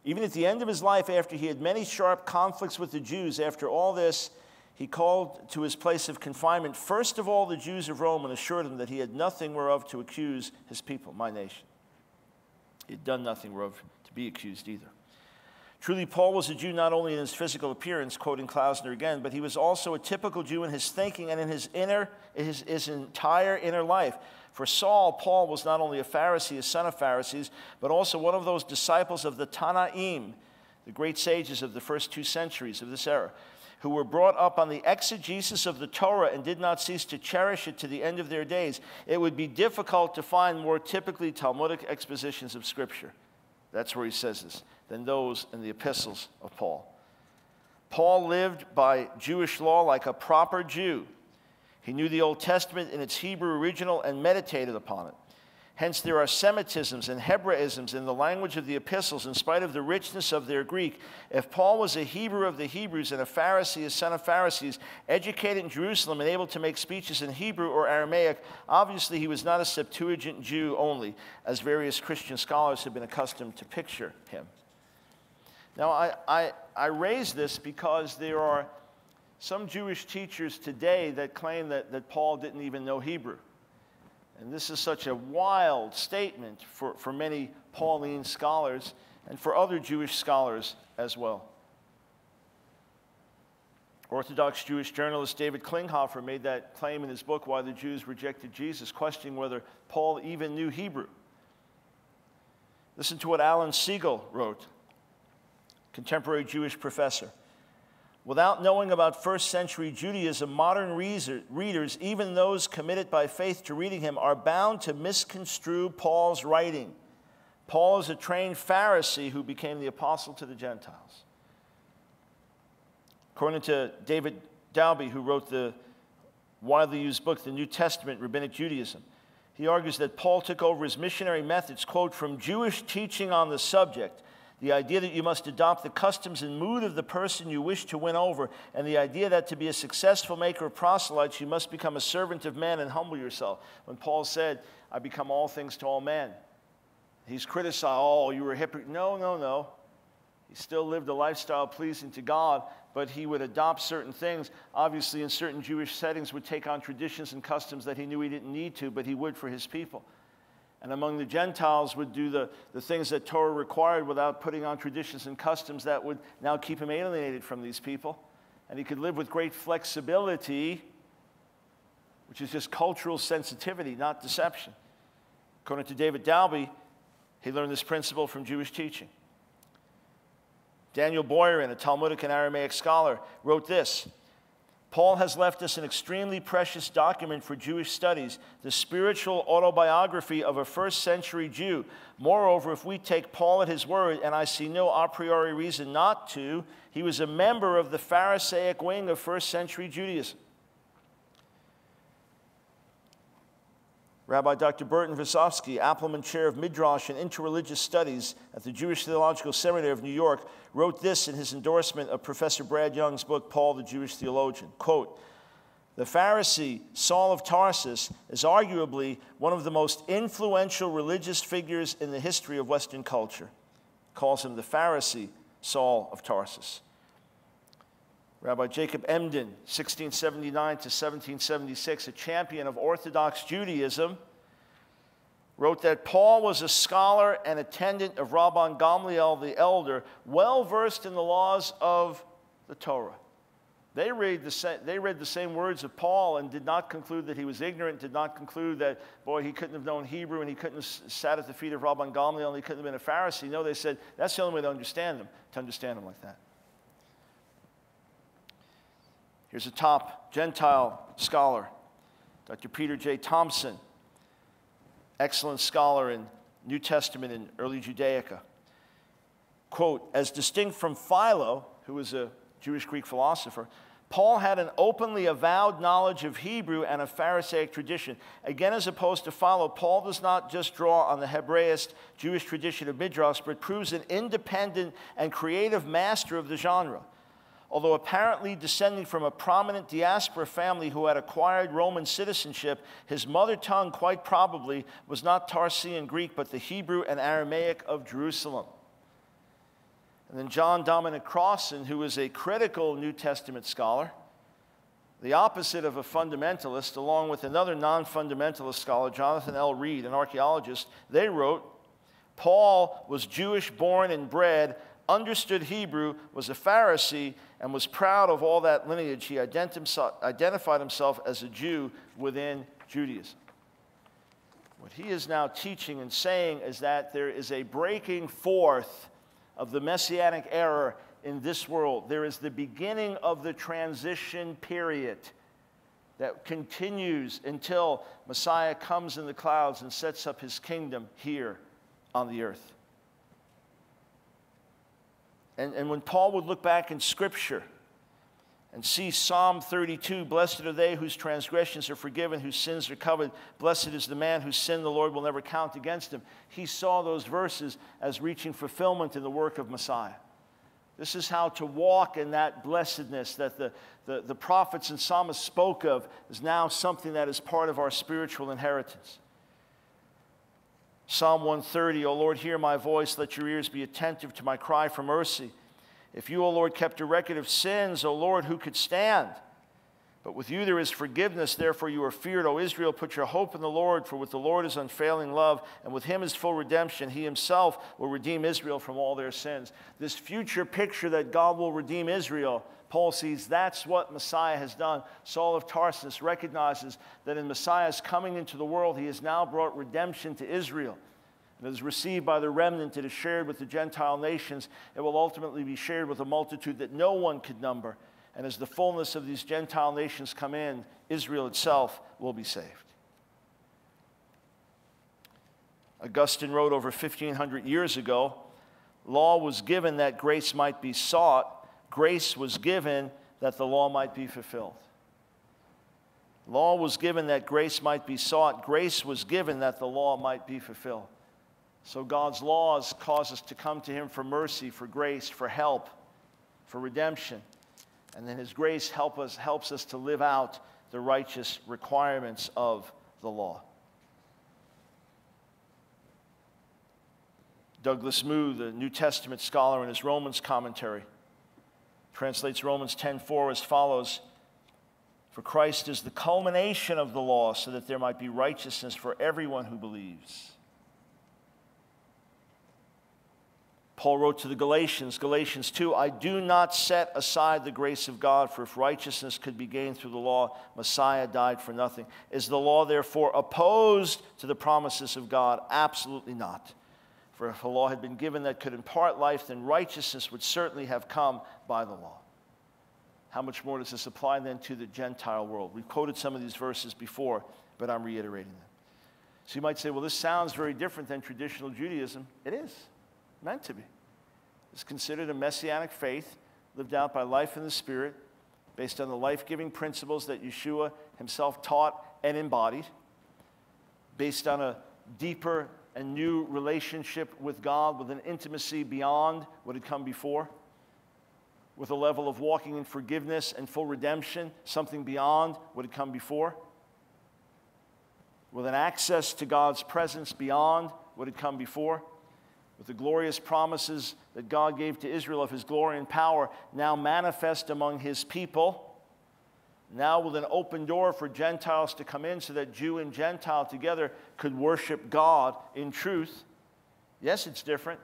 Even at the end of his life, after he had many sharp conflicts with the Jews, after all this, he called to his place of confinement, first of all the Jews of Rome, and assured them that he had nothing whereof to accuse his people, my nation. He had done nothing whereof to be accused either. Truly, Paul was a Jew not only in his physical appearance, quoting Klausner again, but he was also a typical Jew in his thinking and in his entire inner life. For Saul, Paul was not only a Pharisee, a son of Pharisees, but also one of those disciples of the Tanaim, the great sages of the first 2 centuries of this era, who were brought up on the exegesis of the Torah and did not cease to cherish it to the end of their days. It would be difficult to find more typically Talmudic expositions of Scripture. That's where he says this, than those in the epistles of Paul. Paul lived by Jewish law like a proper Jew. He knew the Old Testament in its Hebrew original and meditated upon it. Hence, there are Semitisms and Hebraisms in the language of the epistles, in spite of the richness of their Greek. If Paul was a Hebrew of the Hebrews and a Pharisee, a son of Pharisees, educated in Jerusalem and able to make speeches in Hebrew or Aramaic, obviously he was not a Septuagint Jew only, as various Christian scholars have been accustomed to picture him. Now, I raise this because there are some Jewish teachers today that claim that Paul didn't even know Hebrew. And this is such a wild statement for many Pauline scholars and for other Jewish scholars as well. Orthodox Jewish journalist David Klinghoffer made that claim in his book, Why the Jews Rejected Jesus, questioning whether Paul even knew Hebrew. Listen to what Alan Siegel wrote, contemporary Jewish professor. Without knowing about first-century Judaism, modern readers, even those committed by faith to reading him, are bound to misconstrue Paul's writing. Paul is a trained Pharisee who became the apostle to the Gentiles. According to David Dalby, who wrote the widely used book, The New Testament, Rabbinic Judaism, he argues that Paul took over his missionary methods, quote, from Jewish teaching on the subject, the idea that you must adopt the customs and mood of the person you wish to win over, and the idea that to be a successful maker of proselytes, you must become a servant of men and humble yourself. When Paul said, I become all things to all men, he's criticized, oh, you were a hypocrite. No. He still lived a lifestyle pleasing to God, but he would adopt certain things. Obviously, in certain Jewish settings, would take on traditions and customs that he knew he didn't need to, but he would for his people. And among the Gentiles would do the things that Torah required without putting on traditions and customs that would now keep him alienated from these people. And he could live with great flexibility, which is just cultural sensitivity, not deception. According to David Dalby, he learned this principle from Jewish teaching. Daniel Boyarin, a Talmudic and Aramaic scholar, wrote this: Paul has left us an extremely precious document for Jewish studies, the spiritual autobiography of a first-century Jew. Moreover, if we take Paul at his word, and I see no a priori reason not to, he was a member of the Pharisaic wing of first-century Judaism. Rabbi Dr. Burton Visovsky, Appleman Chair of Midrash and Interreligious Studies at the Jewish Theological Seminary of New York, wrote this in his endorsement of Professor Brad Young's book, Paul the Jewish Theologian. Quote, the Pharisee, Saul of Tarsus, is arguably one of the most influential religious figures in the history of Western culture. Calls him the Pharisee, Saul of Tarsus. Rabbi Jacob Emden, 1679 to 1776, a champion of Orthodox Judaism, wrote that Paul was a scholar and attendant of Rabban Gamliel the elder, well-versed in the laws of the Torah. They read the same words of Paul and did not conclude that he was ignorant, did not conclude that, boy, he couldn't have known Hebrew and he couldn't have sat at the feet of Rabban Gamliel and he couldn't have been a Pharisee. No, they said that's the only way to understand him like that. Here's a top Gentile scholar, Dr. Peter J. Thompson, excellent scholar in New Testament and early Judaica. Quote, as distinct from Philo, who was a Jewish Greek philosopher, Paul had an openly avowed knowledge of Hebrew and a Pharisaic tradition. Again, as opposed to Philo, Paul does not just draw on the Hebraist Jewish tradition of Midrash, but proves an independent and creative master of the genre. Although apparently descending from a prominent diaspora family who had acquired Roman citizenship, his mother tongue quite probably was not Tarsian Greek, but the Hebrew and Aramaic of Jerusalem. And then John Dominic Crossan, who is a critical New Testament scholar, the opposite of a fundamentalist, along with another non-fundamentalist scholar, Jonathan L. Reed, an archaeologist, they wrote, Paul was Jewish born and bred, understood Hebrew, was a Pharisee, and was proud of all that lineage. He identified himself as a Jew within Judaism. What he is now teaching and saying is that there is a breaking forth of the Messianic era in this world. There is the beginning of the transition period that continues until Messiah comes in the clouds and sets up his kingdom here on the earth. And when Paul would look back in Scripture and see Psalm 32, blessed are they whose transgressions are forgiven, whose sins are covered. Blessed is the man whose sin the Lord will never count against him. He saw those verses as reaching fulfillment in the work of Messiah. This is how to walk in that blessedness that the prophets and psalmists spoke of is now something that is part of our spiritual inheritance. Psalm 130, O Lord, hear my voice. Let your ears be attentive to my cry for mercy. If you, O Lord, kept a record of sins, O Lord, who could stand? But with you there is forgiveness, therefore you are feared. O Israel, put your hope in the Lord, for with the Lord is unfailing love, and with him is full redemption. He himself will redeem Israel from all their sins. This future picture that God will redeem Israel, Paul sees that's what Messiah has done. Saul of Tarsus recognizes that in Messiah's coming into the world, he has now brought redemption to Israel. And it is received by the remnant. It is shared with the Gentile nations. It will ultimately be shared with a multitude that no one could number. And as the fullness of these Gentile nations come in, Israel itself will be saved. Augustine wrote over 1,500 years ago, law was given that grace might be sought. Grace was given that the law might be fulfilled. Law was given that grace might be sought. Grace was given that the law might be fulfilled. So God's laws cause us to come to him for mercy, for grace, for help, for redemption. And then his grace helps us to live out the righteous requirements of the law. Douglas Moo, the New Testament scholar, in his Romans commentary, translates Romans 10:4 as follows: For Christ is the culmination of the law, so that there might be righteousness for everyone who believes. Paul wrote to the Galatians, Galatians 2, I do not set aside the grace of God, for if righteousness could be gained through the law, Messiah died for nothing. Is the law therefore opposed to the promises of God? Absolutely not. For if a law had been given that could impart life, then righteousness would certainly have come by the law. How much more does this apply then to the Gentile world? We've quoted some of these verses before, but I'm reiterating them. So you might say, well, this sounds very different than traditional Judaism. It is meant to be. It's considered a messianic faith lived out by life in the Spirit, based on the life-giving principles that Yeshua himself taught and embodied, based on a deeper and new relationship with God, with an intimacy beyond what had come before, with a level of walking in forgiveness and full redemption, something beyond what had come before, with an access to God's presence beyond what had come before, with the glorious promises that God gave to Israel of his glory and power now manifest among his people, now with an open door for Gentiles to come in so that Jew and Gentile together could worship God in truth. Yes, it's different.